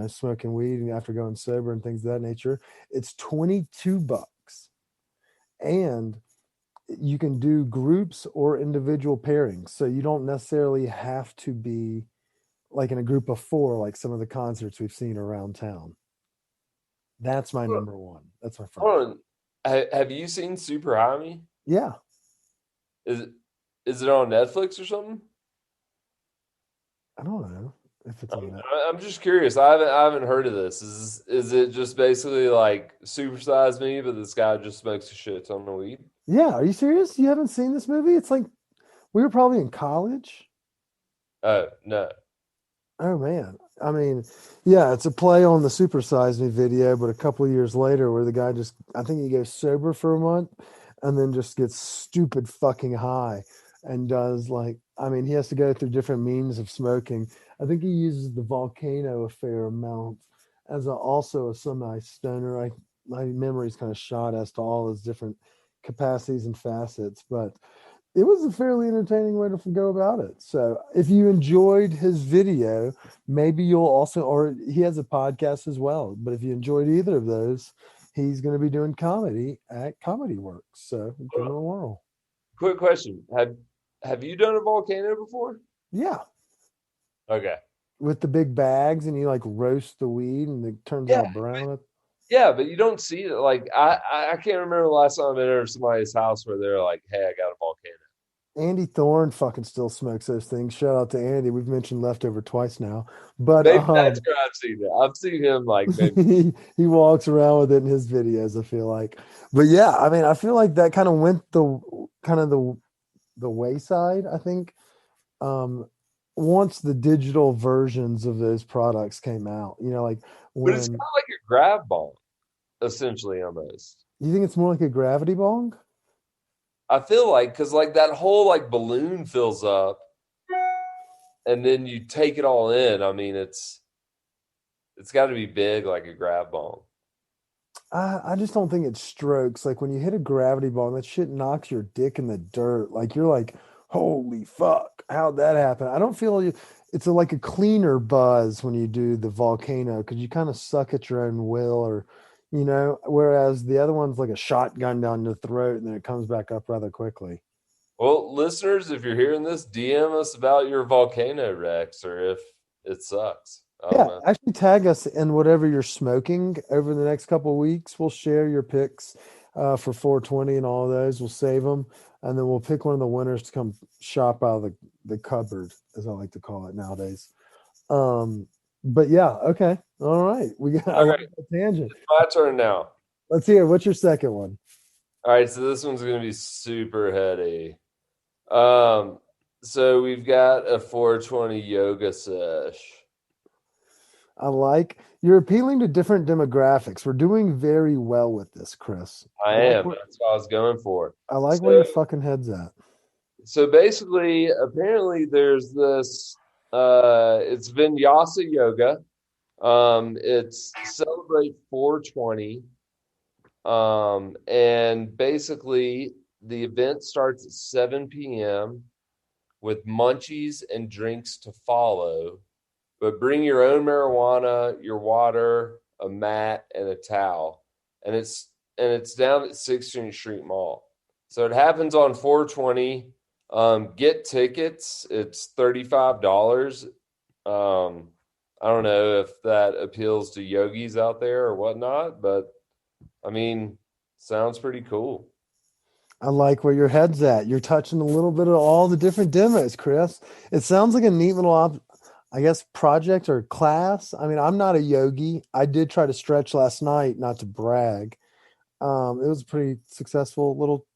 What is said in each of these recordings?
smoking weed and after going sober and things of that nature. It's $22, and you can do groups or individual pairings, so you don't necessarily have to be like in a group of four, like some of the concerts we've seen around town. That's my number one. That's my first. Hold on. Have you seen Super High Me? Yeah, Is it is it on Netflix or something? I don't know if it's on that. I'm just curious. I haven't heard of this. Is it just basically like Supersize Me, but this guy just smokes a shit ton of weed? Yeah, are you serious? You haven't seen this movie? It's like we were probably in college. Oh no. Oh man. I mean, yeah, it's a play on the Super Size Me video, but a couple of years later where the guy just I think he goes sober for a month and then just gets stupid fucking high and does like I mean, he has to go through different means of smoking. I think he uses the volcano a fair amount as also a semi stoner. My memory's kind of shot as to all his different capacities and facets, but it was a fairly entertaining way to go about it. So if you enjoyed his video, maybe you'll also, or he has a podcast as well. But if you enjoyed either of those, he's going to be doing comedy at Comedy Works. So give him a whirl. Quick question. Have you done a volcano before? Yeah. Okay. With the big bags and you like roast the weed and it turns Yeah, out brown. yeah, but you don't see it like I can't remember the last time I've been over somebody's house where they're like, "Hey, I got a volcano." Andy Thorne fucking still smokes those things. Shout out to Andy. We've mentioned leftover twice now. But Maybe that's where I've seen it. I've seen him like maybe. he walks around with it in his videos, I feel like. But yeah, I mean, I feel like that kind of went the wayside, I think. Um once the digital versions of those products came out, like But it's when kind of like a grab ball, essentially, almost. you think it's more like a gravity bong? I feel like because like that whole like balloon fills up, and then you take it all in. I mean, it's got to be big like a grab ball. I just don't think it strokes. Like when you hit a gravity bong, that shit knocks your dick in the dirt. Like you're like, holy fuck, how'd that happen? I don't feel it's like a cleaner buzz when you do the volcano because you kind of suck at your own will, or whereas the other one's like a shotgun down your throat and then it comes back up rather quickly. Well, listeners, if you're hearing this, DM us about your volcano Rex or if it sucks. I don't Yeah, know. actually tag us in whatever you're smoking over the next couple of weeks. We'll share your picks for 420 and all of those. We'll save them, and then we'll pick one of the winners to come shop out of the cupboard, as I like to call it nowadays. But yeah, okay, all right. I All like right, that tangent. my turn now. Let's hear. What's your second one? All right, so this one's gonna be super heady. Um, so we've got a 420 yoga sesh. I like you're appealing to different demographics. We're doing very well with this, Chris. I am. That's what I was going for. I like where So, your fucking head's at. so basically, apparently, there's this. It's Vinyasa yoga. It's celebrate 420. And basically, the event starts at 7 p.m. with munchies and drinks to follow. But bring your own marijuana, your water, a mat, and a towel. And it's down at 16th Street Mall. So it happens on 420. Get tickets. It's $35. I don't know if that appeals to yogis out there or whatnot, but I mean, sounds pretty cool. I like where your head's at. You're touching a little bit of all the different demos, Chris. It sounds like a neat little, I guess, project or class. I mean, I'm not a yogi. I did try to stretch last night, not to brag. It was a pretty successful little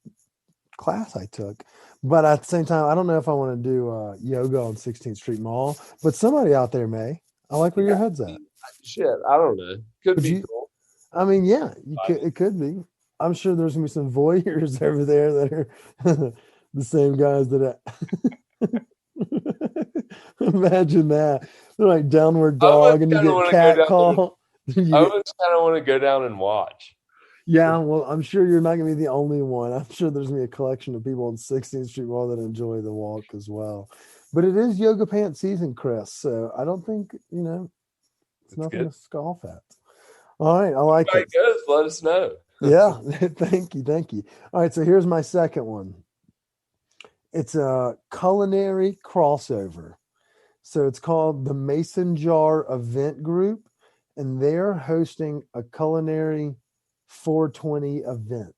class I took. But at the same time, I don't know if I want to do yoga on 16th Street Mall, but somebody out there may. I like where your Yeah, head's at. shit, I don't know. Could Would be you? cool. I mean, yeah, you could. It could be. I'm sure there's gonna be some voyeurs over there that are the same guys that. Imagine that. They're like downward I almost dog, and you kind of get want to go cat down there. call. You I get almost kind of want to go down and watch. yeah. Well, I'm sure you're not gonna be the only one. I'm sure there's gonna be a collection of people on 16th Street Mall that enjoy the walk as well. But it is yoga pants season, Chris. So I don't think It's It's nothing good. to scoff at. All right, I like If it. it goes, let us know. Yeah, thank you, thank you. All right, so here's my second one. It's a culinary crossover. So it's called the Mason Jar Event Group, and they're hosting a culinary 420 event.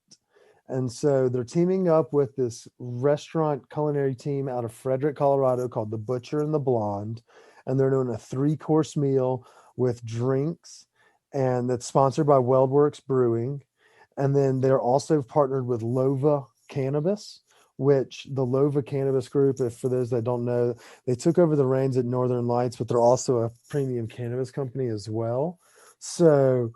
And so they're teaming up with this restaurant culinary team out of Frederick, Colorado called The Butcher and the Blonde. And they're doing a 3-course meal with drinks, and that's sponsored by Weldworks Brewing. And then they're also partnered with Lova Cannabis, which the Lova Cannabis Group, if for those that don't know, they took over the reins at Northern Lights, but they're also a premium cannabis company as well. So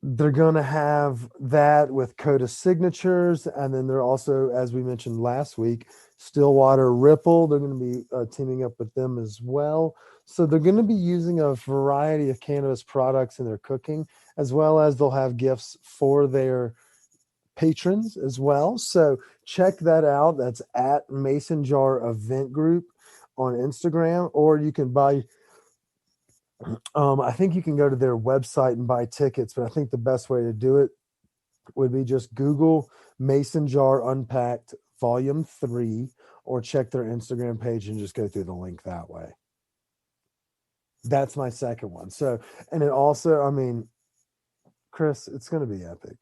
they're going to have that with Coda signatures. And then they're also, as we mentioned last week, Stillwater Ripple. They're going to be teaming up with them as well. So they're going to be using a variety of cannabis products in their cooking, as well as they'll have gifts for their patrons as well. So check that out. That's at Mason Jar Event Group on Instagram, or you can buy I think you can go to their website and buy tickets, but I think the best way to do it would be just Google Mason Jar Unpacked Volume 3, or check their Instagram page and just go through the link that way. That's my second one. So, and it also, I mean, Chris, it's going to be epic.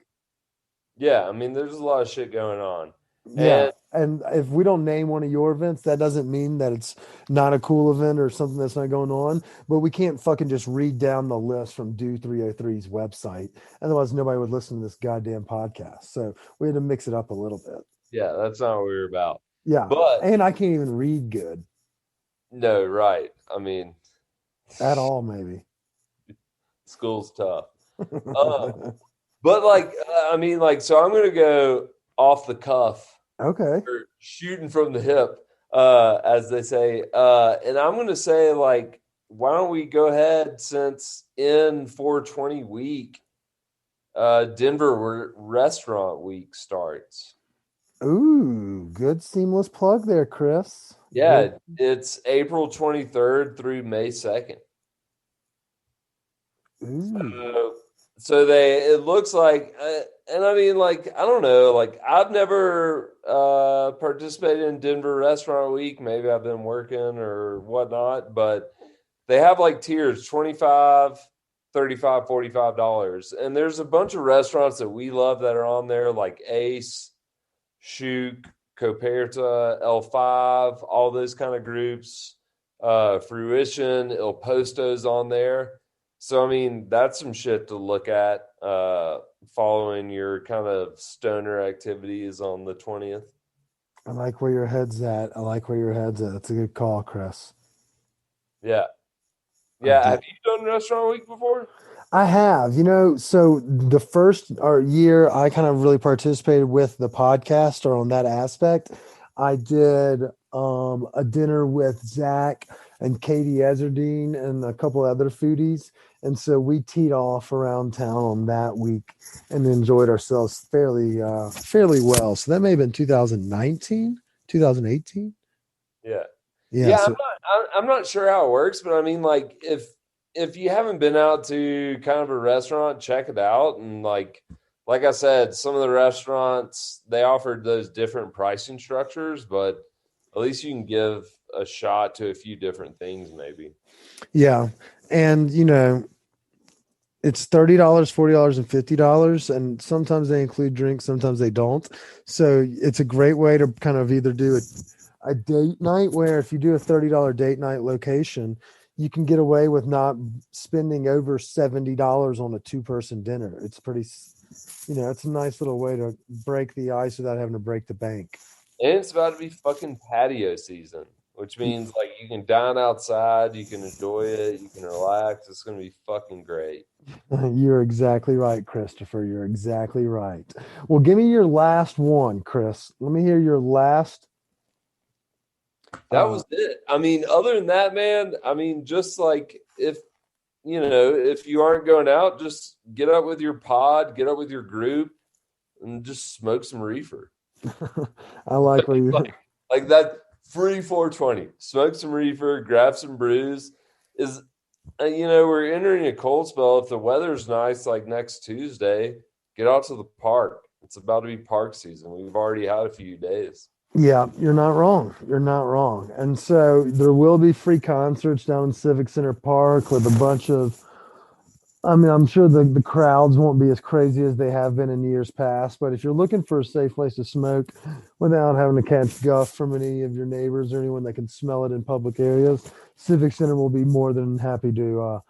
Yeah, I mean, there's a lot of shit going on. Yeah. And And if we don't name one of your events, that doesn't mean that it's not a cool event or something that's not going on. But we can't fucking just read down the list from Do 303's website. Otherwise, nobody would listen to this goddamn podcast. So we had to mix it up a little bit. yeah, that's not what we were about. Yeah. But And I can't even read good no, right. I mean, at all, maybe. school's tough. But like, I mean, like, so I'm gonna go off the cuff Okay. or shooting from the hip, as they say. And I'm gonna say, like, why don't we go ahead, since in 420 week, Denver restaurant week starts. Ooh, good seamless plug there, Chris. Yeah, Good. it's April 23rd through May 2nd. Ooh. So it looks like, and I mean, like, I don't know, like, I've never participated in Denver Restaurant Week. Maybe I've been working or whatnot, but they have like tiers, 25, 35, $45. And there's a bunch of restaurants that we love that are on there, like Ace, Shook, Coperta, L5, all those kind of groups, Fruition, Il Posto's on there. So, I mean, that's some shit to look at following your kind of stoner activities on the 20th. I like where your head's at. I like where your head's at. That's a good call, Chris. Yeah. I Yeah. did. Have you done Restaurant Week before? I have, so the first year I kind of really participated with the podcast or on that aspect, I did a dinner with Zach and Katie Ezerdine and a couple other foodies. And so we teed off around town on that week and enjoyed ourselves fairly well. So that may have been 2019, 2018. Yeah. Yeah. Yeah, So I'm not sure how it works, but I mean, like, if you haven't been out to kind of a restaurant, check it out. And like I said, some of the restaurants, they offered those different pricing structures, but at least you can give a shot to a few different things, maybe. yeah. And it's $30, $40, and $50, and sometimes they include drinks, sometimes they don't. So it's a great way to kind of either do a date night, where if you do a $30 date night location, you can get away with not spending over $70 on a 2-person dinner. It's it's a nice little way to break the ice without having to break the bank. And it's about to be fucking patio season, which means like you can dine outside, you can enjoy it, you can relax. It's going to be fucking great. You're exactly right, Christopher. You're exactly right. Well, give me your last one, Chris. Let me hear your last. That was it. I mean, other than that, man, I mean, just like if you aren't going out, just get up with your pod, get up with your group, and just smoke some reefer. I like where you. Like that free 420. Smoke some reefer, grab some brews. Is we're entering a cold spell. If the weather's nice, like next Tuesday, get out to the park. It's about to be park season. We've already had a few days. Yeah, you're not wrong. You're not wrong. And so there will be free concerts down in Civic Center Park with a bunch of, I mean, I'm sure the crowds won't be as crazy as they have been in years past, but if you're looking for a safe place to smoke without having to catch guff from any of your neighbors or anyone that can smell it in public areas, Civic Center will be more than happy to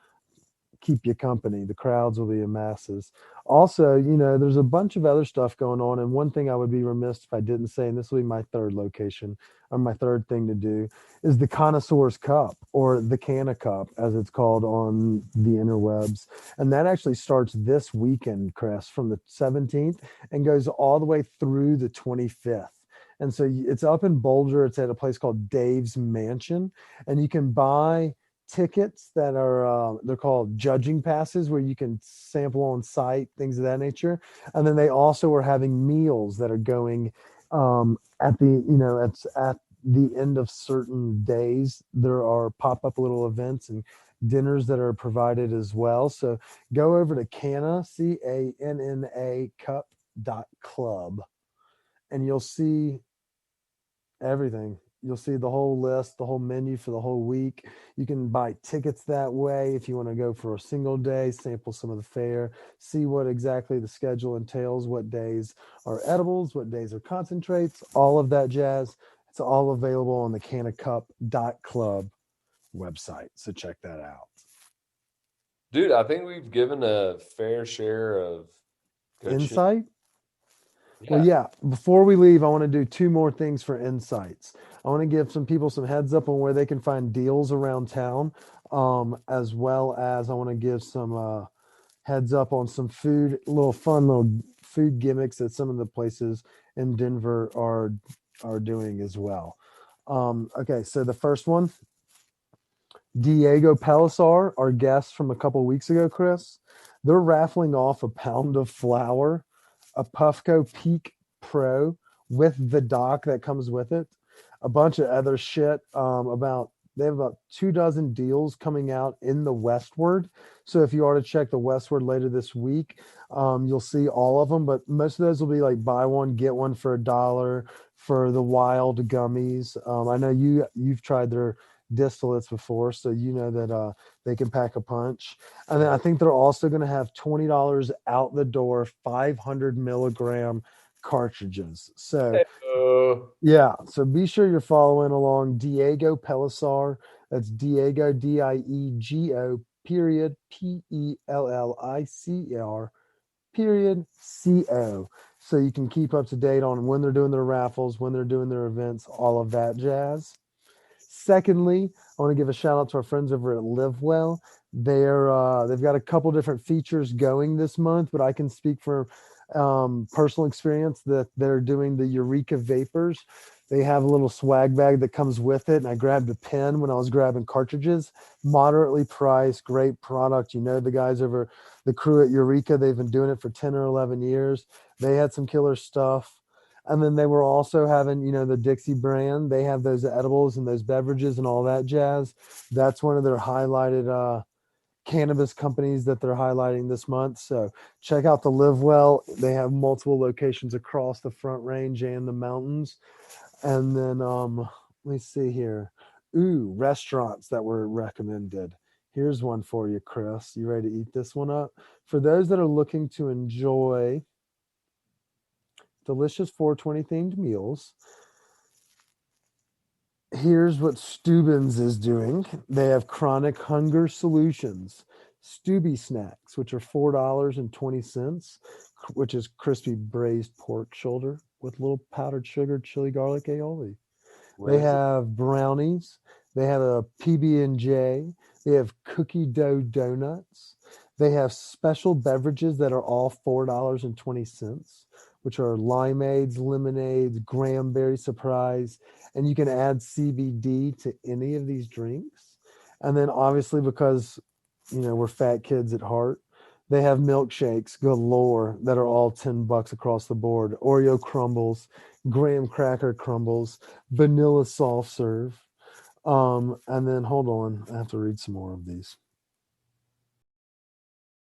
keep you company. The crowds will be in masses. Also, there's a bunch of other stuff going on. And one thing I would be remiss if I didn't say, and this will be my third location or my third thing to do, is the Connoisseur's Cup or the Canna Cup, as it's called on the interwebs. And that actually starts this weekend, Chris, from the 17th and goes all the way through the 25th. And so it's up in Boulder. It's at a place called Dave's Mansion. And you can buy tickets that are they're called judging passes where you can sample on site, things of that nature. And then they also are having meals that are going at the it's at the end of certain days. There are pop-up little events and dinners that are provided as well. So go over to Canna, Canna cup.club, and you'll see everything. You'll see the whole list, the whole menu for the whole week. You can buy tickets that way if you want to go for a single day, sample some of the fare, see what exactly the schedule entails, what days are edibles, what days are concentrates, all of that jazz. It's all available on the cannacup.club website. So check that out. Dude, I think we've given a fair share of good shit. Insight? Well, Yeah. yeah, before we leave, I want to do two more things for insights. I want to give some people some heads up on where they can find deals around town, as well as I want to give some heads up on some food, little fun little food gimmicks that some of the places in Denver are doing as well. Okay, so the first one, Diego Pelisar, our guest from a couple weeks ago, Chris, they're raffling off a pound of flour, a Puffco Peak Pro with the dock that comes with it, a bunch of other shit. They have about 2 dozen deals coming out in the Westward. So if you are to check the Westward later this week, you'll see all of them. But most of those will be like buy one get one for $1 for the wild gummies. I know you've tried their distillates before, so you know that they can pack a punch. And then I think they're also going to have $20 out the door 500 milligram cartridges. So Hey, yeah, so be sure you're following along Diego Pelisar. That's Diego Diego period Pellicer period co. So you can keep up to date on when they're doing their raffles, when they're doing their events, all of that jazz. Secondly, I want to give a shout out to our friends over at Livewell. They've got a couple different features going this month, but I can speak for personal experience that they're doing the Eureka Vapors. They have a little swag bag that comes with it, and I grabbed a pen when I was grabbing cartridges. Moderately priced, great product. You know the guys over the crew at Eureka, they've been doing it for 10 or 11 years. They had some killer stuff. And then they were also having, the Dixie brand. They have those edibles and those beverages and all that jazz. That's one of their highlighted cannabis companies that they're highlighting this month. So check out the Livewell. They have multiple locations across the Front Range and the mountains. And then let me see here. Ooh, restaurants that were recommended. Here's one for you, Chris. You ready to eat this one up? For those that are looking to enjoy delicious 420 themed meals, here's what Steuben's is doing. They have chronic hunger solutions. Stubby snacks, which are $4.20, which is crispy braised pork shoulder with little powdered sugar, chili garlic aioli. They where's it? have brownies. They have a PB&J. They have cookie dough donuts. They have special beverages that are all $4.20, which are limeades, lemonades, Granberry Surprise, and you can add CBD to any of these drinks. And then obviously because we're fat kids at heart, they have milkshakes galore that are all $10 across the board. Oreo crumbles, graham cracker crumbles, vanilla soft serve. And then hold on, I have to read some more of these.